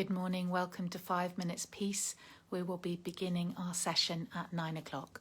Good morning, welcome to 5 Minutes Peace. We will be beginning our session at 9 o'clock.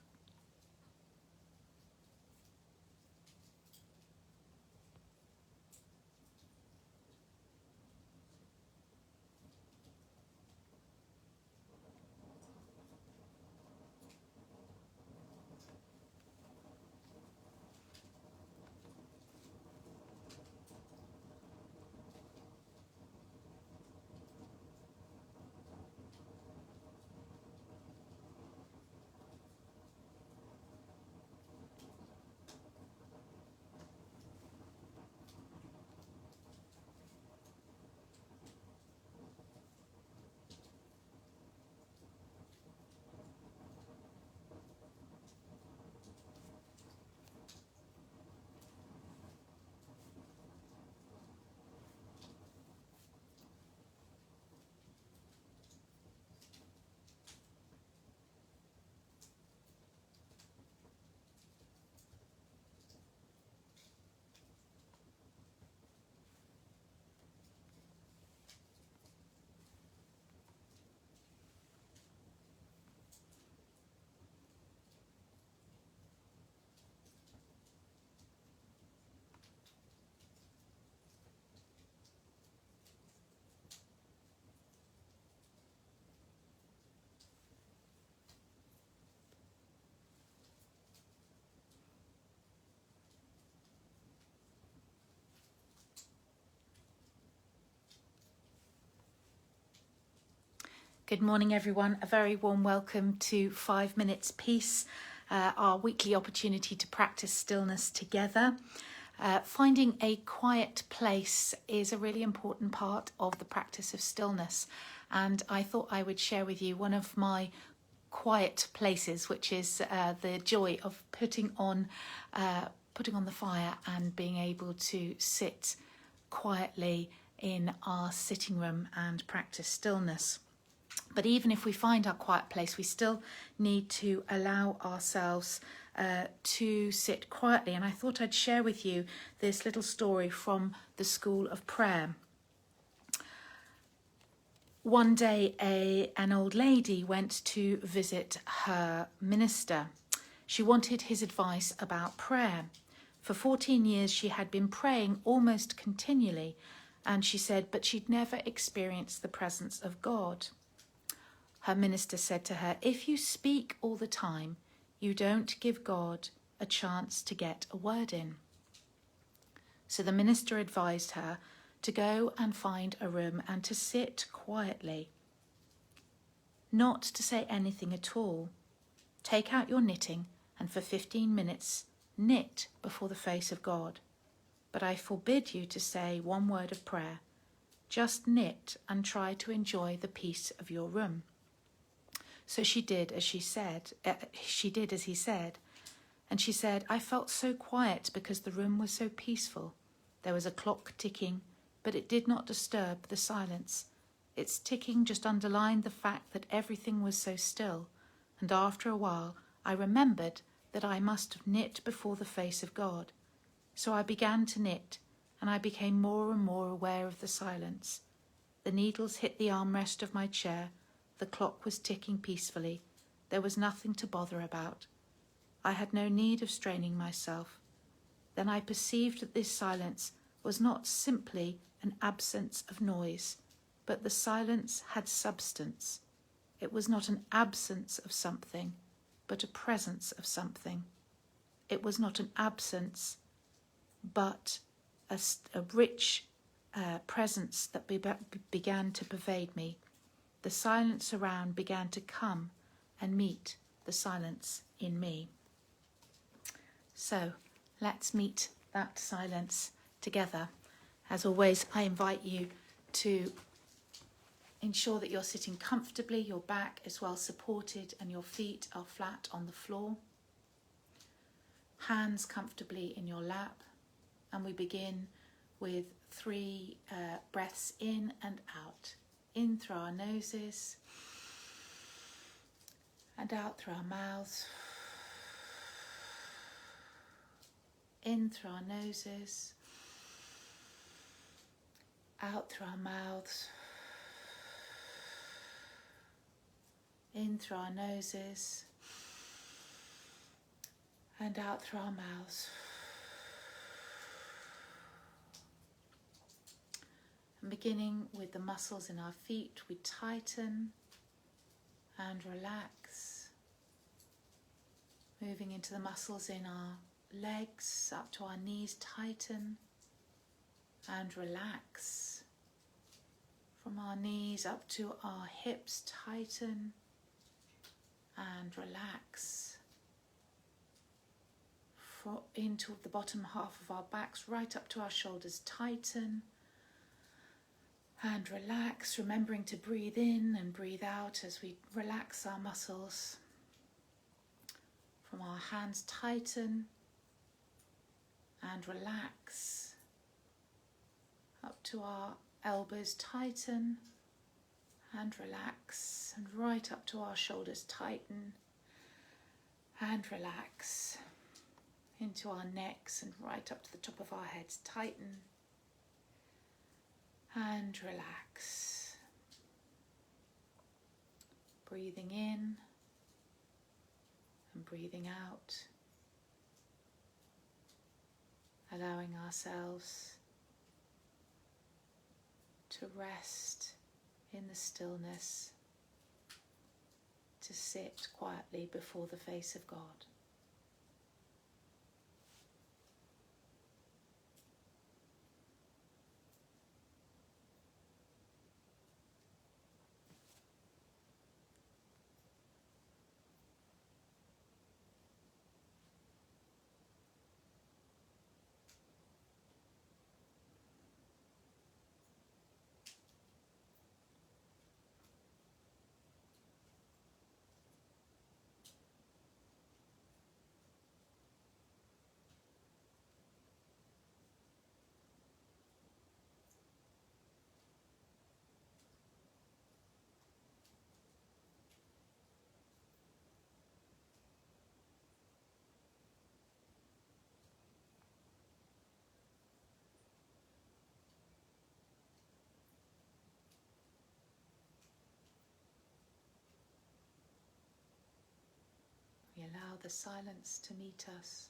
Good morning, everyone. A very warm welcome to 5 Minutes Peace, our weekly opportunity to practice stillness together. Finding a quiet place is a really important part of the practice of stillness, and I thought I would share with you one of my quiet places, which is the joy of putting on the fire and being able to sit quietly in our sitting room and practice stillness. But even if we find our quiet place, we still need to allow ourselves to sit quietly. And I thought I'd share with you this little story from the School of Prayer. One day, an old lady went to visit her minister. She wanted his advice about prayer. For 14 years, she had been praying almost continually, and she said, but she'd never experienced the presence of God. Her minister said to her, if you speak all the time, you don't give God a chance to get a word in. So the minister advised her to go and find a room and to sit quietly, not to say anything at all. Take out your knitting and for 15 minutes knit before the face of God. But I forbid you to say one word of prayer. Just knit and try to enjoy the peace of your room. So she did as he said, and she said, I felt so quiet because the room was so peaceful. There was a clock ticking, but it did not disturb the silence. Its ticking just underlined the fact that everything was so still, and after a while I remembered that I must have knit before the face of God. So I began to knit, and I became more and more aware of the silence. The needles hit the armrest of my chair. The clock was ticking peacefully. There was nothing to bother about. I had no need of straining myself. Then I perceived that this silence was not simply an absence of noise, but the silence had substance. It was not an absence of something, but a presence of something. It was not an absence, but a rich presence that began to pervade me. The silence around began to come and meet the silence in me. So let's meet that silence together. As always, I invite you to ensure that you're sitting comfortably, your back is well supported and your feet are flat on the floor. Hands comfortably in your lap, and we begin with 3 breaths in and out. In through our noses and out through our mouths. In through our noses, out through our mouths. In through our noses and out through our mouths. And beginning with the muscles in our feet, we tighten and relax. Moving into the muscles in our legs, up to our knees, tighten and relax. From our knees up to our hips, tighten and relax. Into the bottom half of our backs, right up to our shoulders, tighten and relax, remembering to breathe in and breathe out as we relax our muscles. From our hands, tighten and relax. Up to our elbows, tighten and relax. And right up to our shoulders, tighten and relax. Into our necks and right up to the top of our heads, tighten and relax. Breathing in and breathing out. Allowing ourselves to rest in the stillness, to sit quietly before the face of God. We allow the silence to meet us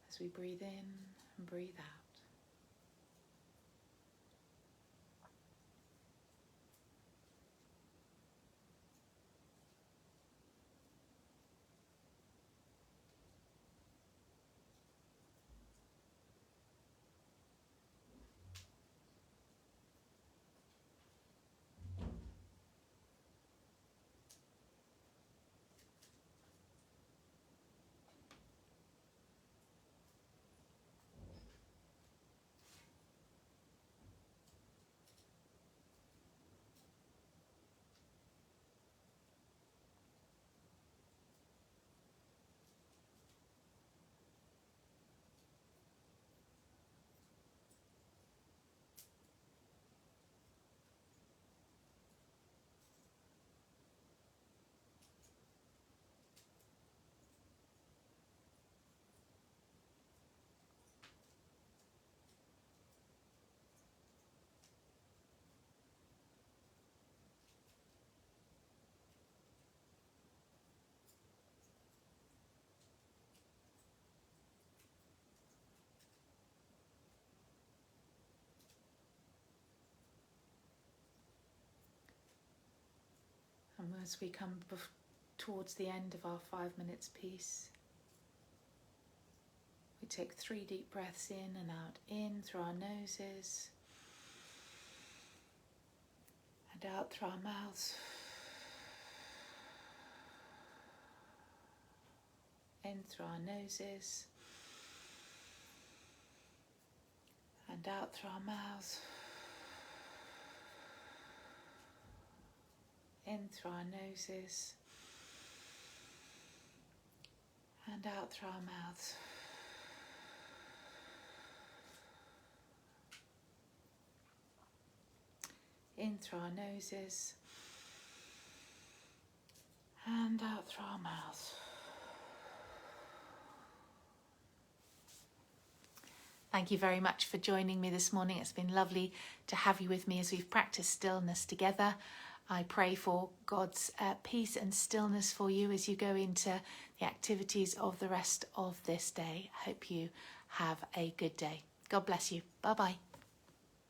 as we breathe in and breathe out. And as we come towards the end of our 5 minutes piece, we take 3 deep breaths in and out. In through our noses and out through our mouths. In through our noses and out through our mouths. In through our noses and out through our mouths. In through our noses and out through our mouths. Thank you very much for joining me this morning. It's been lovely to have you with me as we've practiced stillness together. I pray for God's peace and stillness for you as you go into the activities of the rest of this day. I hope you have a good day. God bless you. Bye-bye.